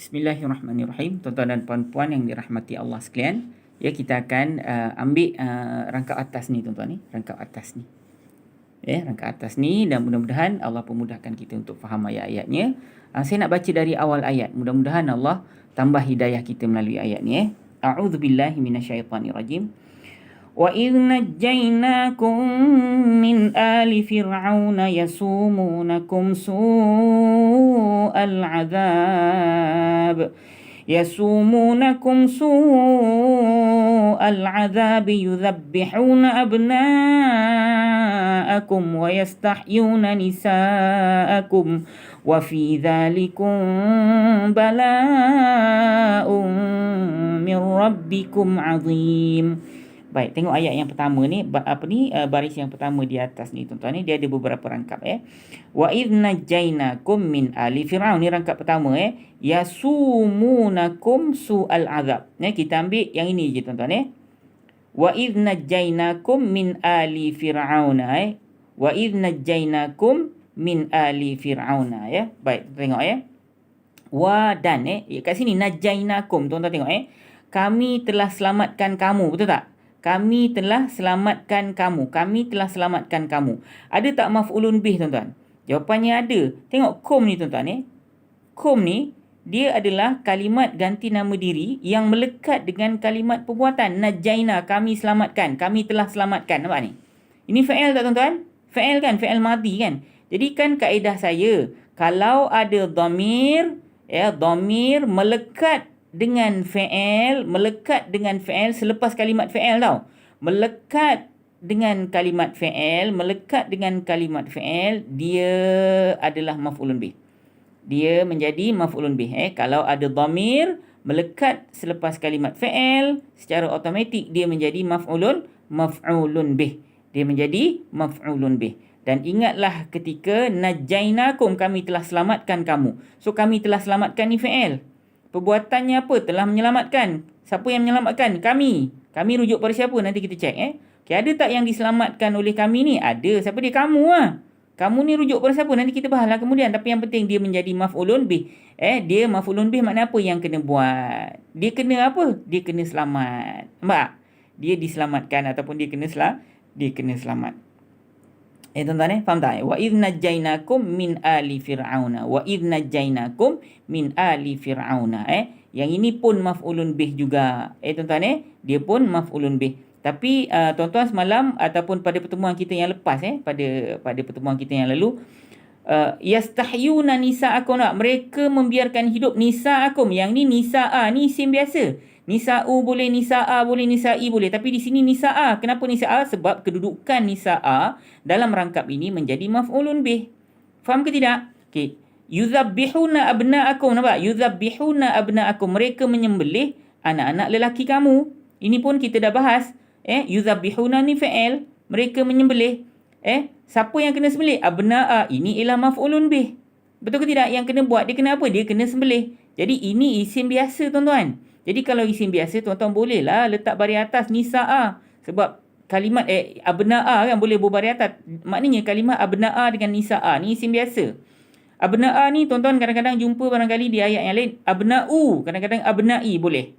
Bismillahirrahmanirrahim. Tuan-tuan dan puan-puan yang dirahmati Allah sekalian, ya, kita akan ambil rangkap atas ni, tuan-tuan ni, rangkap atas ni. Rangkap atas ni, dan mudah-mudahan Allah pemudahkan kita untuk faham ayat-ayatnya. Saya nak baca dari awal ayat. Mudah-mudahan Allah tambah hidayah kita melalui ayat ni. A'udzubillahi minasyaitanirrajim. وَإِذْ نَجَّيْنَاكُمْ مِنْ آلِ فِرْعَوْنَ يَسُومُونَكُمْ سُوءَ الْعَذَابِ يُذَبِّحُونَ أَبْنَاءَكُمْ وَيَسْتَحْيُونَ نِسَاءَكُمْ وَفِي ذَلِكُمْ بَلَاءٌ مِّن رَبِّكُمْ عَظِيمٌ. Baik, tengok ayat yang pertama ni, baris yang pertama di atas ni, tuan-tuan ni, dia ada beberapa rangkap. Wa idh najjainakum min ali fir'aun, ni rangkap pertama. Yasumunakum su'al azab. Kita ambil yang ini je, tuan-tuan. Wa idh najjainakum min ali fir'aun. Wa idh najjainakum min ali fir'aun. Baik, tengok. Wa dan kat sini najjainakum, tuan-tuan tengok. Kami telah selamatkan kamu, betul tak? Kami telah selamatkan kamu. Kami telah selamatkan kamu. Ada tak maf'ulun bih, tuan-tuan? Jawapannya ada. Tengok kum ni, tuan-tuan. Kum ni, dia adalah kalimat ganti nama diri yang melekat dengan kalimat perbuatan. Najaina, kami selamatkan. Kami telah selamatkan. Nampak ni? Ini fa'il tak, tuan-tuan? Fa'il kan? Fa'il madhi kan? Jadi kan kaedah saya, kalau ada dhamir, dhamir melekat dengan fi'il, selepas kalimat fi'il tau. Melekat dengan kalimat fi'il, dia adalah maf'ulun bih. Dia menjadi maf'ulun bih. Kalau ada dhamir melekat selepas kalimat fi'il, secara automatik dia menjadi maf'ulun bih. Dia menjadi maf'ulun bih. Dan ingatlah ketika najainakum, kami telah selamatkan kamu. So kami telah selamatkan ni fi'il. Perbuatannya apa? Telah menyelamatkan. Siapa yang menyelamatkan? Kami. Kami rujuk pada siapa? Nanti kita cek. Ada tak yang diselamatkan oleh kami ni? Ada. Siapa dia? Kamu lah. Kamu ni rujuk pada siapa? Nanti kita bahas lah kemudian. Tapi yang penting dia menjadi maf'ulun bih. Dia maf'ulun bih makna apa yang kena buat? Dia kena apa? Dia kena selamat. Nampak? Dia diselamatkan ataupun dia kena selamat. Tuan-tuan faham tak? Wa idh najjainakum min ali fir'auna. Wa idh najjainakum min ali fir'auna. Yang ini pun maf'ulun bih juga. Tuan-tuan dia pun maf'ulun bih. Tapi tuan-tuan semalam ataupun pada pertemuan kita yang lepas, pada pertemuan kita yang lalu, yastahyuna nisa'akum, mereka membiarkan hidup nisa'akum. Yang ni nisa'a, ni isim biasa. Nisa'u boleh, nisa'a boleh, nisa'i boleh. Tapi di sini nisa'a. Kenapa nisa'a? Sebab kedudukan nisa'a dalam rangkap ini menjadi maf'ulun bih. Faham ke tidak? Okey. Yuzabbihuna abna'akum. Nampak? Yuzabbihuna abna'akum. Mereka menyembelih anak-anak lelaki kamu. Ini pun kita dah bahas. Yuzabbihuna ni fa'il. Mereka menyembelih. Siapa yang kena sembelih? Abna'a. Ini ialah maf'ulun bih. Betul ke tidak? Yang kena buat, dia kena apa? Dia kena sembelih. Jadi ini isim biasa, tuan-tuan. Jadi kalau isim biasa, tuan-tuan bolehlah letak baris atas nisa'a. Sebab kalimat abna'a kan boleh berbaris atas. Maknanya kalimat abna'a dengan nisa'a ni isim biasa. Abna'a ni tuan-tuan kadang-kadang jumpa barangkali di ayat yang lain. Abna'u, kadang-kadang abna'i boleh.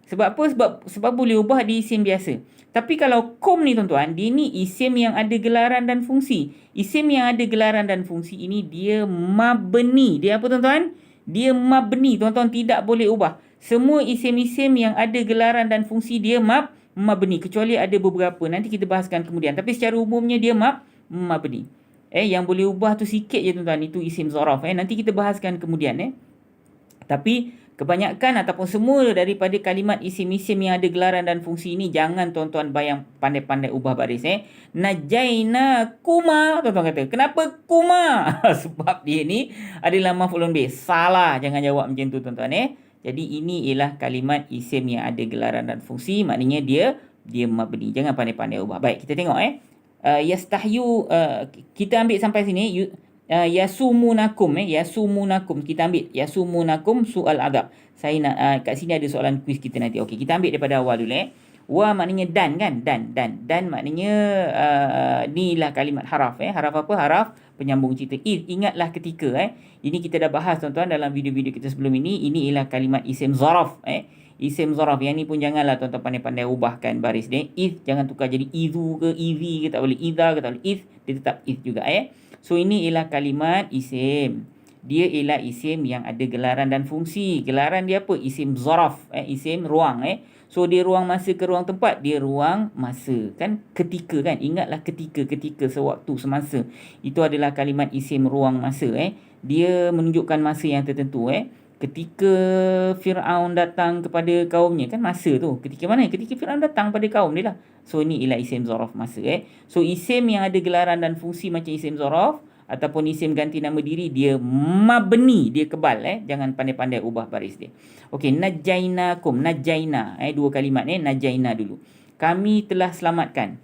Sebab apa? Sebab boleh ubah di isim biasa. Tapi kalau kum ni, tuan-tuan, dia ni isim yang ada gelaran dan fungsi. Isim yang ada gelaran dan fungsi ini dia mabni. Dia apa, tuan-tuan? Dia mabni. Tuan-tuan tidak boleh ubah. Semua isim-isim yang ada gelaran dan fungsi dia mabni. Kecuali ada beberapa. Nanti kita bahaskan kemudian. Tapi secara umumnya dia mabni. Yang boleh ubah tu sikit je, tuan-tuan. Itu isim zaraf. Nanti kita bahaskan kemudian. Tapi kebanyakan ataupun semua daripada kalimat isim-isim yang ada gelaran dan fungsi ini, jangan tuan-tuan bayang pandai-pandai ubah baris. Najaina kuma. Tuan-tuan kata, kenapa kuma? Sebab dia ni adalah maf'ulun bih. Salah. Jangan jawab macam tu, tuan-tuan. Jadi ini ialah kalimat isim yang ada gelaran dan fungsi. Maknanya dia mabni. Jangan pandai-pandai ubah. Baik, kita tengok. Yastahyu. Kita ambil sampai sini. Yasumunakum. Yasumunakum. Kita ambil. Yasumunakum su'al adab. Saya nak kat sini ada soalan kuis kita nanti. Okey, kita ambil daripada awal dulu. Wa maknanya dan kan? Dan maknanya ni lah kalimat haraf. Haraf apa? Haraf penyambung cerita. Ingatlah ketika. Ini kita dah bahas tuan-tuan dalam video-video kita sebelum ini. Ini ialah kalimat isim zaraf. Isim zaraf. Yang ni pun janganlah tuan-tuan pandai-pandai ubahkan baris dia. Jangan tukar jadi izu ke izi ke, tak boleh. Iza ke tak boleh. Dia tetap juga. So ini ialah kalimat isim. Dia ialah isim yang ada gelaran dan fungsi. Gelaran dia apa? Isim zaraf. Isim ruang. So dia ruang masa ke ruang tempat? Dia ruang masa. Kan ketika kan? Ingatlah ketika, sewaktu, semasa. Itu adalah kalimat isim ruang masa. Dia menunjukkan masa yang tertentu. Ketika Fir'aun datang kepada kaumnya. Kan masa tu. Ketika mana? Ketika Fir'aun datang pada kaum dia lah. So ini ialah isim zaraf masa. So isim yang ada gelaran dan fungsi macam isim zaraf ataupun isim ganti nama diri, dia mabni, dia kebal. Jangan pandai-pandai ubah baris dia. Okey, najainakum, najaina. Dua kalimat najaina dulu. Kami telah selamatkan.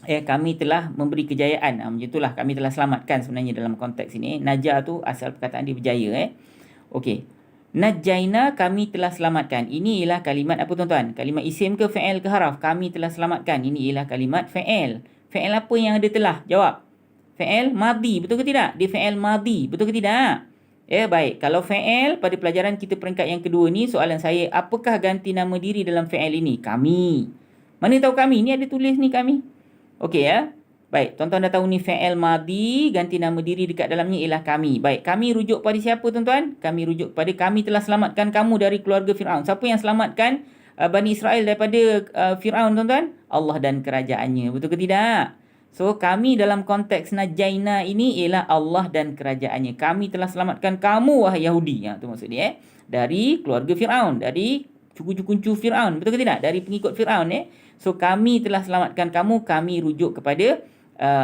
Kami telah memberi kejayaan. Macam itulah, kami telah selamatkan sebenarnya dalam konteks ini. Naja tu asal perkataan dia berjaya. Okey. Najaina, kami telah selamatkan. Ini ialah kalimat apa tuan-tuan? Kalimat isim ke fi'il ke haraf? Kami telah selamatkan. Ini ialah kalimat fi'il. Fi'il apa yang ada telah? Jawab. Fi'il madhi, betul ke tidak? Dia fi'il madhi, betul ke tidak? Baik. Kalau fi'il, pada pelajaran kita peringkat yang kedua ni, soalan saya, apakah ganti nama diri dalam fi'il ini? Kami. Mana tahu kami? Ni ada tulis ni kami. Okey ya. Baik, tuan-tuan dah tahu ni fi'il madhi, ganti nama diri dekat dalamnya ialah kami. Baik, kami rujuk pada siapa tuan-tuan? Kami rujuk pada kami telah selamatkan kamu dari keluarga Fir'aun. Siapa yang selamatkan Bani Israel daripada Fir'aun tuan-tuan? Allah dan kerajaannya. Betul ke tidak? So, kami dalam konteks najaina ini ialah Allah dan kerajaannya. Kami telah selamatkan kamu, wahai Yahudi. Itu maksud dia. Dari keluarga Fir'aun. Dari cucu-cucu Fir'aun. Betul ke tidak? Dari pengikut Fir'aun. So, kami telah selamatkan kamu. Kami rujuk kepada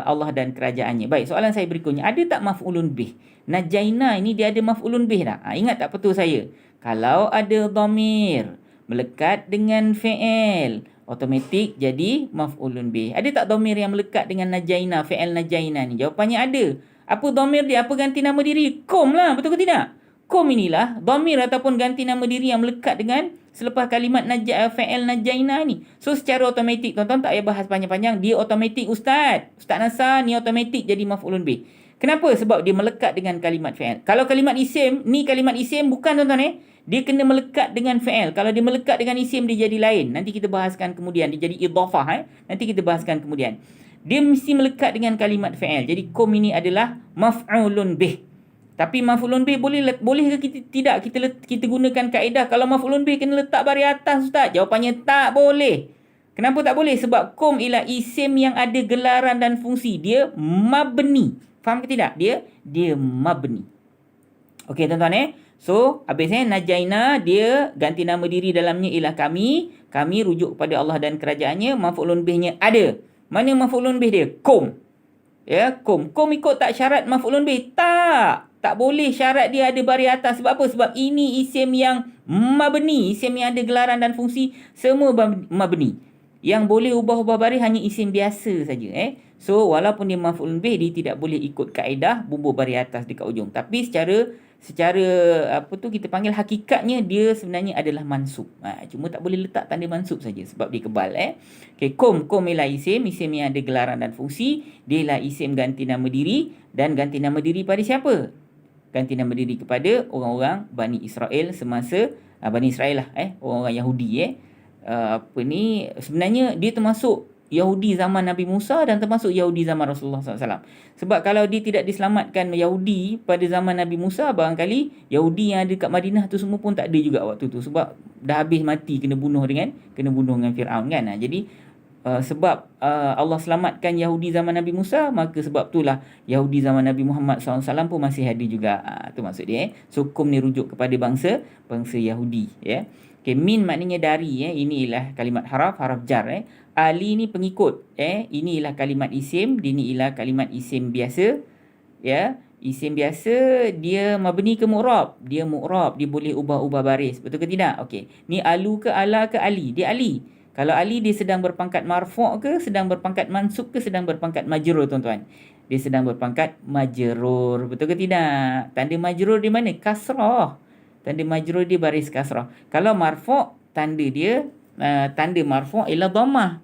Allah dan kerajaannya. Baik, soalan saya berikutnya. Ada tak maf'ulun bih? Najaina ini dia ada maf'ulun bih tak? Ingat tak petua saya? Kalau ada dhamir melekat dengan fi'il, automatik jadi maf'ulun bih. Ada tak dhamir yang melekat dengan najaina, fi'il najaina ni? Jawapannya ada. Apa dhamir dia? Apa ganti nama diri? Kum lah, betul ke tidak? Kum inilah dhamir ataupun ganti nama diri yang melekat dengan selepas kalimat fi'il najaina ni. So secara automatik, tuan-tuan tak payah bahas panjang-panjang, dia automatik Ustaz Nasar ni automatik jadi maf'ulun bih. Kenapa? Sebab dia melekat dengan kalimat fi'il. Kalau kalimat isim, ni kalimat isim bukan tuan-tuan dia kena melekat dengan fi'il. Kalau dia melekat dengan isim, dia jadi lain. Nanti kita bahaskan kemudian. Dia jadi idhafah. Nanti kita bahaskan kemudian. Dia mesti melekat dengan kalimat fi'il. Jadi kum ini adalah maf'ulun bih. Tapi maf'ulun bih boleh ke kita tidak? Kita gunakan kaedah kalau maf'ulun bih kena letak baris atas Ustaz. Jawapannya tak boleh. Kenapa tak boleh? Sebab kum ialah isim yang ada gelaran dan fungsi. Dia mabni. Faham ke tidak? Dia mabni. Okey tuan-tuan So, habis najaina, dia ganti nama diri dalamnya ialah kami. Kami rujuk kepada Allah dan kerajaannya. Maf'ulun bihnya ada. Mana maf'ulun bih dia? Kum. Kum. Kum ikut tak syarat maf'ulun bih? Tak boleh syarat dia ada baris atas. Sebab apa? Sebab ini isim yang mabni. Isim yang ada gelaran dan fungsi. Semua mabni. Yang boleh ubah-ubah baris hanya isim biasa saja. So, walaupun dia maf'ulun bih, dia tidak boleh ikut kaedah bubuh baris atas dekat ujung. Tapi secara kita panggil hakikatnya dia sebenarnya adalah mansub. Cuma tak boleh letak tanda mansub saja sebab dia kebal. Okey, kum ialah isim yang ada gelaran dan fungsi. Dia ialah isim ganti nama diri dan ganti nama diri pada siapa? Ganti nama diri kepada orang-orang Bani Israel semasa Bani Israel lah, orang-orang Yahudi. Sebenarnya dia termasuk Yahudi zaman Nabi Musa dan termasuk Yahudi zaman Rasulullah SAW. Sebab kalau dia tidak diselamatkan Yahudi pada zaman Nabi Musa, barangkali Yahudi yang ada kat Madinah tu semua pun tak ada juga waktu tu. Sebab dah habis mati kena bunuh dengan Fir'aun kan. Jadi sebab Allah selamatkan Yahudi zaman Nabi Musa, maka sebab itulah Yahudi zaman Nabi Muhammad SAW pun masih ada juga. Itu maksud dia. So hukum ni rujuk kepada bangsa Yahudi. Okay, min maknanya dari. Ini ialah kalimat haraf jar. Ali ni pengikut. Ini ialah kalimat isim. Ini ialah kalimat isim biasa. Isim biasa dia mabni ke mu'rab? Dia mu'rab. Dia boleh ubah-ubah baris. Betul ke tidak? Okey. Ni alu ke ala ke ali? Dia ali. Kalau ali dia sedang berpangkat marfu' ke, sedang berpangkat mansub ke, sedang berpangkat majrur tuan-tuan? Dia sedang berpangkat majrur. Betul ke tidak? Tanda majrur di mana? Kasrah. Tanda majrur dia baris kasrah. Kalau marfu' tanda dia tanda marfu' ialah dhammah.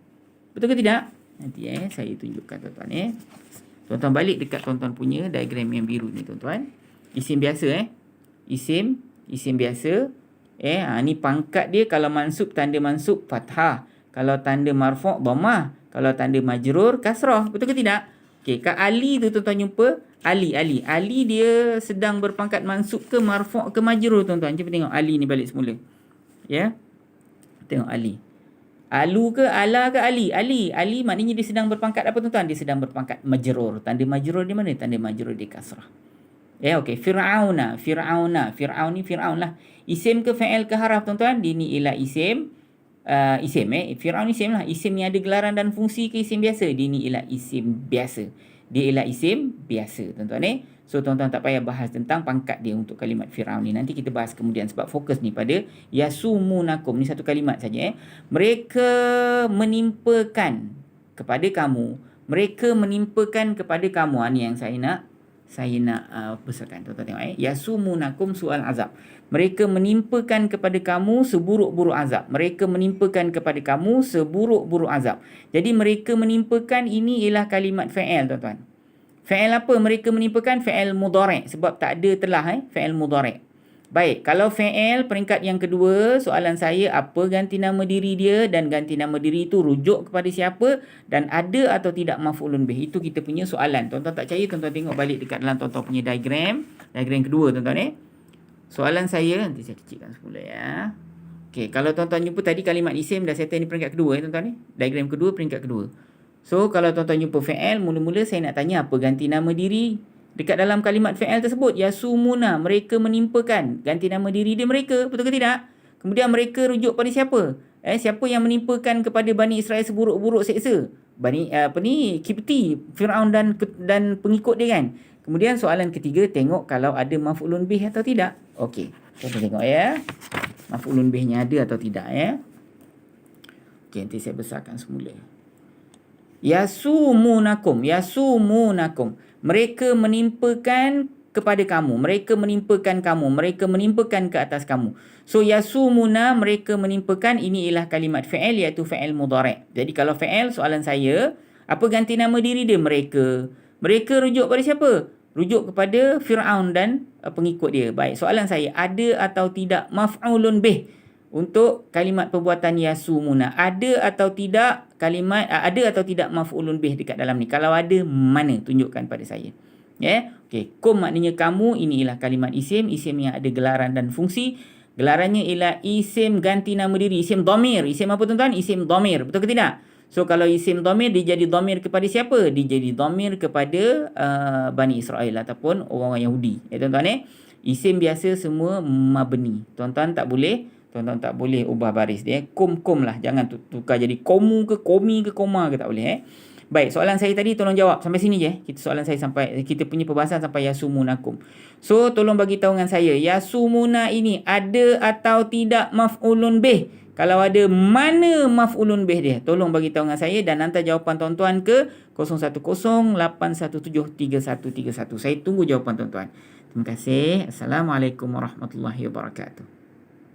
Betul ke tidak? Nanti saya tunjukkan tuan-tuan. Tuan-tuan balik dekat tuan-tuan punya diagram yang biru ni tuan-tuan. Isim biasa Isim biasa. Ni pangkat dia, kalau mansub tanda mansub fathah. Kalau tanda marfu' dhammah. Kalau tanda majrur kasrah. Betul ke tidak? Okey, kat Ali tu tuan-tuan jumpa Ali dia sedang berpangkat mansub ke marfu' ke majrur tuan-tuan. Cuba tengok Ali ni balik semula. Ya. Tengok Ali. Alu ke ala ke Ali? Ali maknanya dia sedang berpangkat apa tuan-tuan? Dia sedang berpangkat majrur. Tanda majrur di mana? Tanda majrur di kasrah. Okey. Fir'aun ni Fir'aun lah. Isim ke fa'il ke haraf tuan-tuan? Dia ni ialah isim. Fir'aun isim lah. Isim yang ada gelaran dan fungsi ke isim biasa? Dia ni ialah isim biasa. Tuan-tuan. So tuan-tuan tak payah bahas tentang pangkat dia untuk kalimat Fir'aun ni. Nanti kita bahas kemudian sebab fokus ni pada yasumunakum. Ni satu kalimat saja. Mereka menimpakan kepada kamu. Ni yang saya nak besarkan. Tuan-tuan tengok. Yasumunakum su'al azab. Mereka menimpakan kepada kamu seburuk-buruk azab. Jadi mereka menimpakan ini ialah kalimat fa'il tuan-tuan. Fa'il apa mereka menimpakan? Fa'il mudhari' sebab tak ada telah fa'il mudhari'. Baik, kalau fa'il peringkat yang kedua, soalan saya apa ganti nama diri dia, dan ganti nama diri itu rujuk kepada siapa, dan ada atau tidak maf'ulun bih. Itu kita punya soalan. Tuan-tuan tak percaya, tuan-tuan tengok balik dekat dalam tuan-tuan punya diagram kedua tuan-tuan. Soalan saya, nanti saya kecilkan semula ya. Okey, kalau tuan-tuan jumpa tadi kalimat isim dah settle ni peringkat kedua tuan-tuan Diagram kedua, peringkat kedua. So, kalau tuan-tuan jumpa fa'il, mula-mula saya nak tanya apa ganti nama diri dekat dalam kalimat fa'il tersebut. Yasumuna, mereka menimpakan. Ganti nama diri dia mereka, betul ke tidak? Kemudian mereka rujuk pada siapa? Siapa yang menimpakan kepada Bani Israel seburuk-buruk seksa? Kipti, Fir'aun dan pengikut dia kan? Kemudian soalan ketiga, tengok kalau ada maf'ulun bih atau tidak. Okey, tuan-tuan tengok ya. Maf'ulun bihnya ada atau tidak ya. Okey, nanti saya besarkan semula. Yasumunakum. Mereka menimpakan kepada kamu. Mereka menimpakan ke atas kamu. So, yasumuna, mereka menimpakan, ini ialah kalimat fa'il, iaitu fa'il mudhari'. Jadi, kalau fa'il, soalan saya, apa ganti nama diri dia? Mereka rujuk pada siapa? Rujuk kepada Fir'aun dan pengikut dia. Baik, soalan saya, ada atau tidak maf'ulun bih untuk kalimat perbuatan yasumuna? Ada atau tidak maf'ulun bih dekat dalam ni? Kalau ada, mana? Tunjukkan pada saya. Okey, kum maknanya kamu, ini ialah kalimat isim yang ada gelaran dan fungsi. Gelarannya ialah isim ganti nama diri, isim dhamir. Isim apa tuan-tuan? Isim dhamir. Betul ke tidak? So kalau isim dhamir, dia jadi dhamir kepada siapa? Dia jadi dhamir kepada Bani Israel ataupun orang-orang Yahudi. Tuan-tuan isim biasa semua mabni. Tuan-tuan tak boleh ubah baris dia. Kum lah. Jangan tukar jadi komu ke komi ke koma ke, tak boleh. Baik, soalan saya tadi tolong jawab sampai sini je. Kita punya perbahasan sampai yasumunakum. So tolong bagi tahu dengan saya, yasumuna ini ada atau tidak maf'ulun bih? Kalau ada, mana maf'ulun bih dia? Tolong bagi tahu dengan saya dan hantar jawapan tuan-tuan ke 0108173131. Saya tunggu jawapan tuan-tuan. Terima kasih. Assalamualaikum warahmatullahi wabarakatuh.